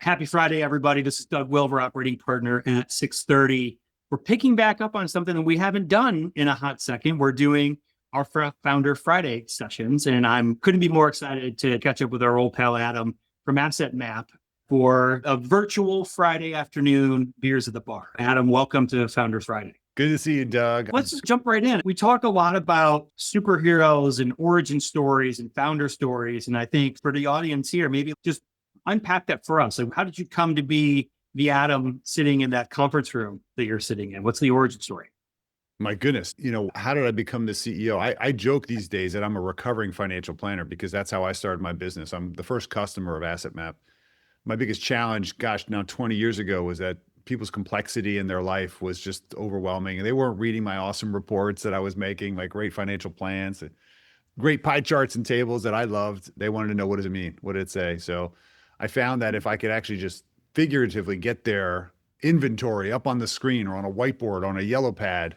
Happy Friday, everybody. This is Doug Wilver, operating partner at 630. We're picking back up on something that we haven't done in a hot second. We're doing our Founder Friday sessions, and I couldn't be more excited to catch up with our old pal Adam from Asset Map for a virtual Friday afternoon beers at the bar. Adam, welcome to Founder Friday. Good to see you, Doug. Let's jump right in. We talk a lot about superheroes and origin stories and founder stories. And I think for the audience here, maybe just unpack that for us. Like, how did you come to be the Adam sitting in that conference room that you're sitting in? What's the origin story? My goodness, how did I become the CEO? I joke these days that I'm a recovering financial planner because that's how I started my business. I'm the first customer of Asset Map. My biggest challenge, now 20 years ago, was that people's complexity in their life was just overwhelming. And they weren't reading my awesome reports that I was making, my great financial plans, great pie charts and tables that I loved. They wanted to know, what does it mean? What did it say? So I found that if I could actually just figuratively get their inventory up on the screen or on a whiteboard, on a yellow pad,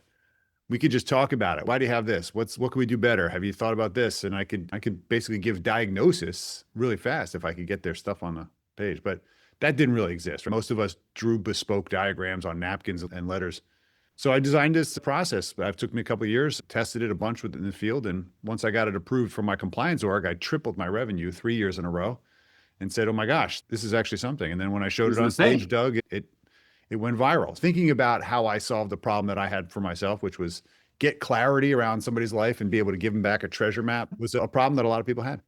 we could just talk about it. Why do you have this? What can we do better? Have you thought about this? And I could basically give diagnosis really fast if I could get their stuff on the page. But that didn't really exist. Most of us drew bespoke diagrams on napkins and letters. So I designed this process. It took me a couple of years, tested it a bunch within the field. And once I got it approved from my compliance org, I tripled my revenue 3 years in a row and said, oh my gosh, this is actually something. And then when I showed it on stage, Doug, it went viral. Thinking about how I solved the problem that I had for myself, which was get clarity around somebody's life and be able to give them back a treasure map, was a problem that a lot of people had.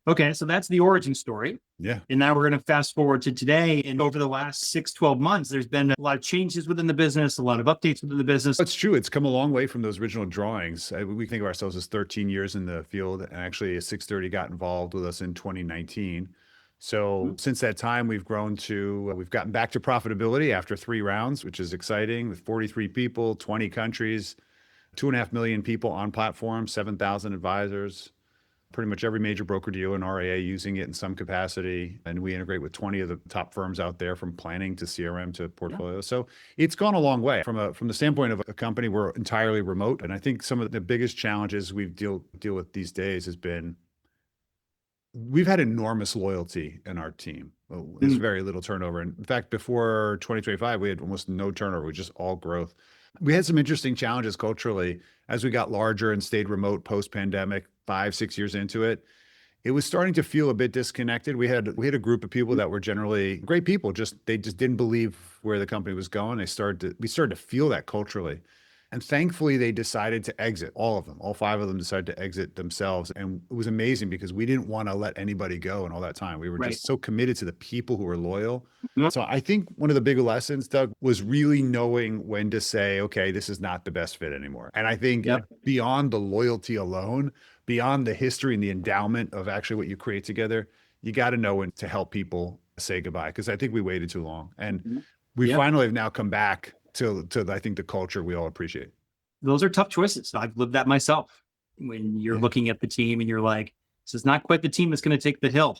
Okay, so that's the origin story. Yeah. And now we're going to fast forward to today. And over the last 6-12 months, there's been a lot of changes within the business, a lot of updates within the business. That's true. It's come a long way from those original drawings. We think of ourselves as 13 years in the field, and actually 630 got involved with us in 2019. So since that time, we've gotten back to profitability after 3 rounds, which is exciting, with 43 people, 20 countries, 2.5 million people on platform, 7,000 advisors. Pretty much every major broker dealer and RIA using it in some capacity. And we integrate with 20 of the top firms out there, from planning to CRM to portfolio. Yeah. So it's gone a long way. From the standpoint of a company, we're entirely remote. And I think some of the biggest challenges we deal with these days has been, we've had enormous loyalty in our team. There's very little turnover. In fact, before 2025, we had almost no turnover. It was just all growth. We had some interesting challenges culturally as we got larger and stayed remote post-pandemic, 5-6 years into it. It was starting to feel a bit disconnected. We had a group of people that were generally great people. They just didn't believe where the company was going. We started to feel that culturally. And thankfully, they decided to exit. All of them, all 5 of them decided to exit themselves. And it was amazing because we didn't want to let anybody go in all that time. We were just so committed to the people who were loyal. So I think one of the bigger lessons, Doug, was really knowing when to say, okay, this is not the best fit anymore. And I think beyond the loyalty alone, beyond the history and the endowment of actually what you create together, you got to know when to help people say goodbye, because I think we waited too long. And we finally have now come back to I think the culture we all appreciate. Those are tough choices. I've lived that myself. When you're looking at the team and you're like, this is not quite the team that's going to take the hill.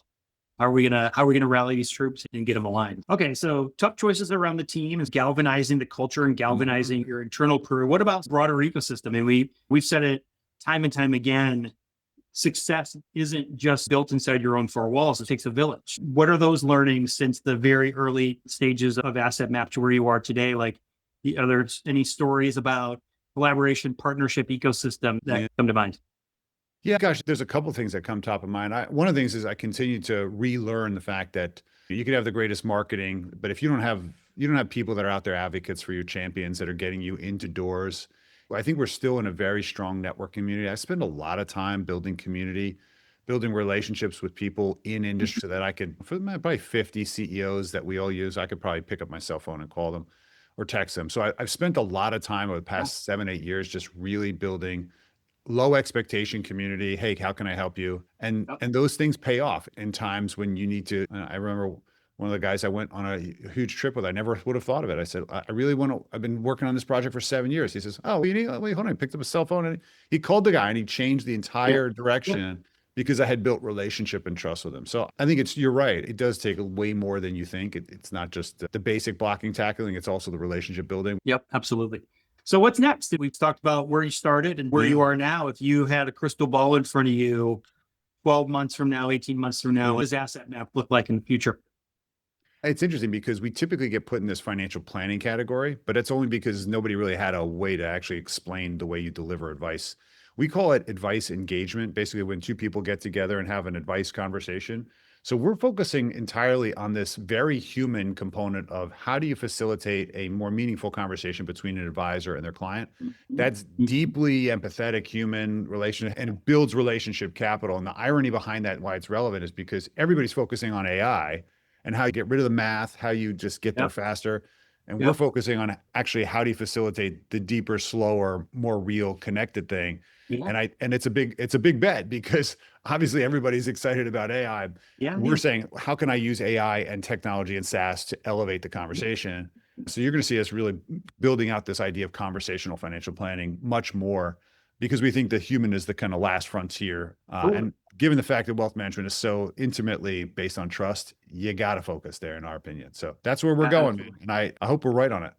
How are we gonna rally these troops and get them aligned? Okay, so tough choices around the team is galvanizing the culture and galvanizing your internal crew. What about broader ecosystem? And we've said it time and time again. Success isn't just built inside your own 4 walls. It takes a village. What are those learnings since the very early stages of Asset Map to where you are today? Like, are there any stories about collaboration, partnership, ecosystem that come to mind? Yeah, gosh, there's a couple of things that come top of mind. One of the things is I continue to relearn the fact that you could have the greatest marketing, but if you don't have people that are out there, advocates for your champions that are getting you into doors. I think we're still in a very strong network community. I spend a lot of time building community, building relationships with people in industry so that I could, for probably 50 CEOs that we all use, I could probably pick up my cell phone and call them or text them. So I've spent a lot of time over the past 7-8 years just really building low expectation community. Hey, how can I help you? And those things pay off in times when you need to. I remember one of the guys I went on a huge trip with, I never would have thought of it. I said, I really want to, I've been working on this project for 7 years. He says, oh, you need, wait, hold on. He picked up a cell phone and he called the guy and he changed the entire direction because I had built relationship and trust with him. So I think you're right. It does take way more than you think. It's not just the basic blocking, tackling. It's also the relationship building. Yep, absolutely. So what's next? We've talked about where you started and where you are now. If you had a crystal ball in front of you 12 months from now, 18 months from now, what does Asset Map look like in the future? It's interesting because we typically get put in this financial planning category, but it's only because nobody really had a way to actually explain the way you deliver advice. We call it advice engagement, basically when two people get together and have an advice conversation. So we're focusing entirely on this very human component of how do you facilitate a more meaningful conversation between an advisor and their client. Mhm. That's deeply empathetic human relation and it builds relationship capital. And the irony behind that, why it's relevant, is because everybody's focusing on AI and how you get rid of the math, how you just get there Yep. faster. And we're Yep. focusing on actually how do you facilitate the deeper, slower, more real connected thing. Yeah. And it's a big bet because obviously everybody's excited about AI. Yeah. We're saying, how can I use AI and technology and SaaS to elevate the conversation? So you're going to see us really building out this idea of conversational financial planning much more because we think the human is the kind of last frontier. Cool. And given the fact that wealth management is so intimately based on trust, you got to focus there, in our opinion. So that's where we're going, man. And I hope we're right on it.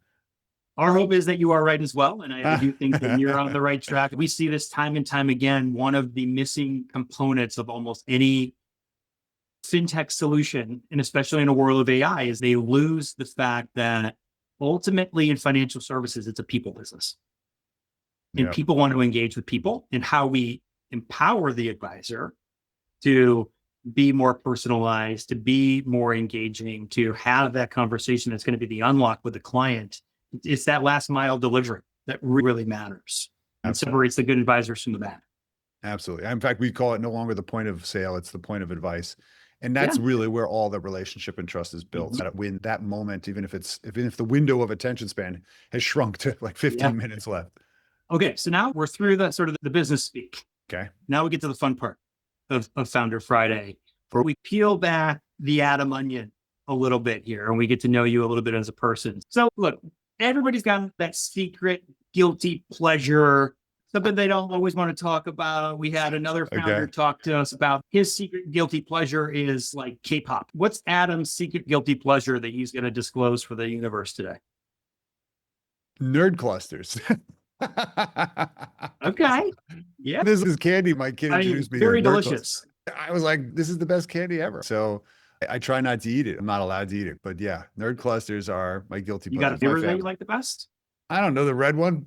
Our hope is that you are right as well. And I do think that you're on the right track. We see this time and time again. One of the missing components of almost any fintech solution, and especially in a world of AI, is they lose the fact that ultimately in financial services, it's a people business. And Yeah. people want to engage with people, and how we empower the advisor to be more personalized, to be more engaging, to have that conversation that's going to be the unlock with the client. It's that last mile delivery that really matters and Absolutely. separates the good advisors from the bad. Absolutely. In fact, we call it no longer the point of sale, it's the point of advice. And Yeah. that's really where all the relationship and trust is built. Mhm. That when that moment, even if the window of attention span has shrunk to like 15 Yeah. minutes left. Okay. So now we're through the sort of the business speak. Okay. Now we get to the fun part of Founder Friday, where we peel back the Adam onion a little bit here and we get to know you a little bit as a person. So look, everybody's got that secret guilty pleasure, something they don't always want to talk about. We had another founder Okay. talk to us about his secret guilty pleasure is like K-pop. What's Adam's secret guilty pleasure that he's going to disclose for the universe today? Nerd clusters. Okay. Yeah. This is candy my kid I mean, introduced me to, very nerd clusters. delicious. I was like, this is the best candy ever. So I try not to eat it. I'm not allowed to eat it. But yeah, nerd clusters are my guilty You got a pleasures. My favorite that you family. like the best? I don't know the red one.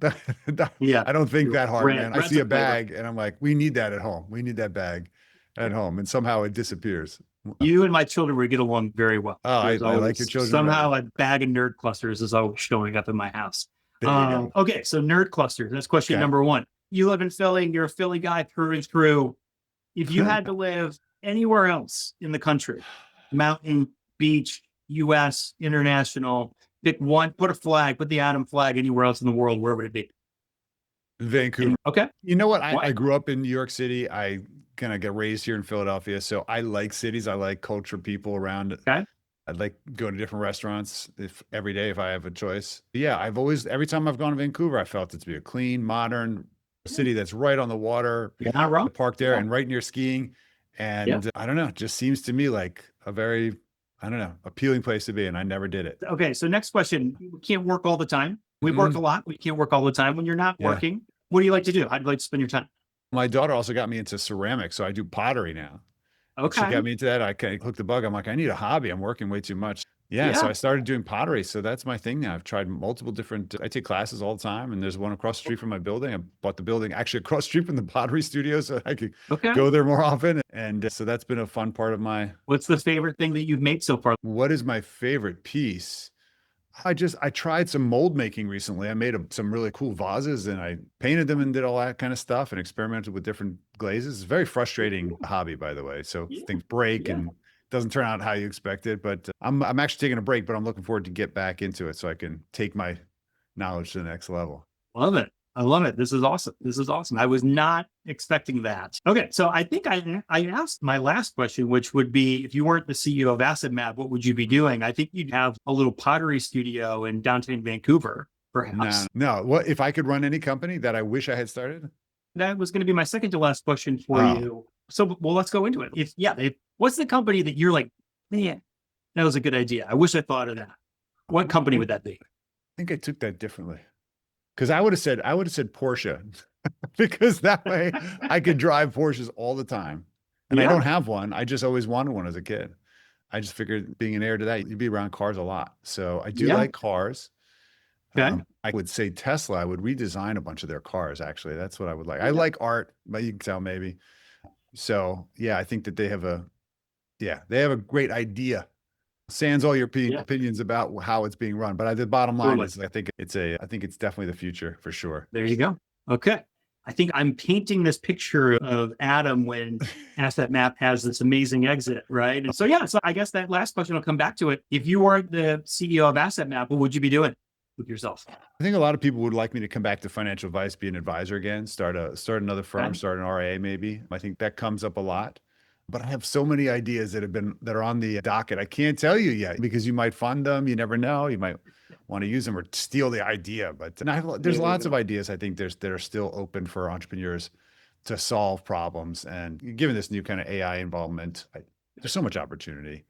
Yeah. I don't think that hard, man. I Red's see a a flavor. bag and I'm like, we need that at home. We need that bag at home. And somehow it disappears. You and my children would get along very well. Oh, I There's like your always children somehow already. a bag of nerd clusters is always showing up in my house. There you go. Okay, so nerd clusters. That's question Okay. number one. You live in Philly. You're a Philly guy through and through. If you had to live anywhere else in the country, mountain, beach, U.S., international, pick one, put a flag, put the Adam flag anywhere else in the world. Where would it be? Vancouver. Okay. You know what? I Why? grew up in New York City. I kind of got raised here in Philadelphia. So I like cities. I like culture, people around. Okay. I'd like going to different restaurants if every day if I have a choice. But yeah, every time I've gone to Vancouver, I felt it to be a clean, modern city that's right on the water, You're not wrong. the park there Yeah. and right near skiing. Yeah. And I don't know, it just seems to me like a very, I don't know, appealing place to be. And I never did it. Okay. So next question. We can't work all the time. We Mhm. work a lot. We can't work all the time. When you're not Yeah. working, what do you like to do? How do you like to spend your time? My daughter also got me into ceramics. So I do pottery now. She Okay. got me into that. I kind of hooked the bug. I'm like, I need a hobby. I'm working way too much. Yeah, so Yeah. I started doing pottery. So that's my thing now. I've tried multiple different, I take classes all the time. And there's one across the street from my building. I bought the building actually across the street from the pottery studio so I could Okay. go there more often. And so that's been a fun part of What's the favorite thing that you've made so far? what is my favorite piece? I tried some mold making recently. I made some really cool vases and I painted them and did all that kind of stuff and experimented with different glazes. It's a very frustrating hobby, by the way. So Yeah. things break Yeah. and doesn't turn out how you expect it. But I'm actually taking a break, but I'm looking forward to get back into it so I can take my knowledge to the next level. Love it. I love it. This is awesome. This is awesome. I was not expecting that. Okay. So I think I asked my last question, which would be if you weren't the CEO of AssetMap, what would you be doing? I think you'd have a little pottery studio in downtown Vancouver, perhaps. No. What if I could run any company that I wish I had started? That was going to be my second to last question for Oh, you. So, well, let's go into it. What's the company that you're like, man, that was a good idea. I wish I thought of that. What company would that be? I think I took that differently. Because I would have said Porsche because that way I could drive Porsches all the time. And I Yeah. don't have one. I just always wanted one as a kid. I just figured being an heir to that, you'd be around cars a lot. So I do Yeah. like cars. Okay. I would say Tesla, I would redesign a bunch of their cars. Actually, that's what I would like. I like art, but you can tell maybe. So yeah, I think that they have a great idea. Sans all your Yeah. opinions about how it's being run, but the bottom line Totally. is, I think it's definitely the future for sure. There you go. Okay. I think I'm painting this picture of Adam when Asset Map has this amazing exit, right? And so, yeah, so I guess that last question will come back to it. If you weren't the CEO of Asset Map, what would you be doing with yourself? I think a lot of people would like me to come back to financial advice, be an advisor again, start another firm, Okay. start an RIA maybe. I think that comes up a lot. But I have so many ideas that are on the docket. I can't tell you yet because you might fund them. You never know. You might want to use them or steal the idea. But there's lots of ideas I think that are still open for entrepreneurs to solve problems. And given this new kind of AI involvement, there's so much opportunity.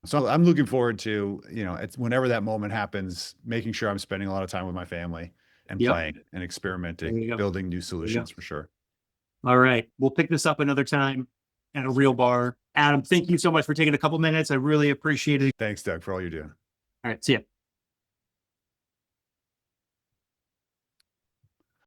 So I'm looking forward to, whenever that moment happens, making sure I'm spending a lot of time with my family and Yep. playing and There you experimenting, go. building new solutions for sure. All right. We'll pick this up another time at a real bar. Adam, thank you so much for taking a couple minutes. I really appreciate it. Thanks, Doug, for all you're doing. All right. See ya.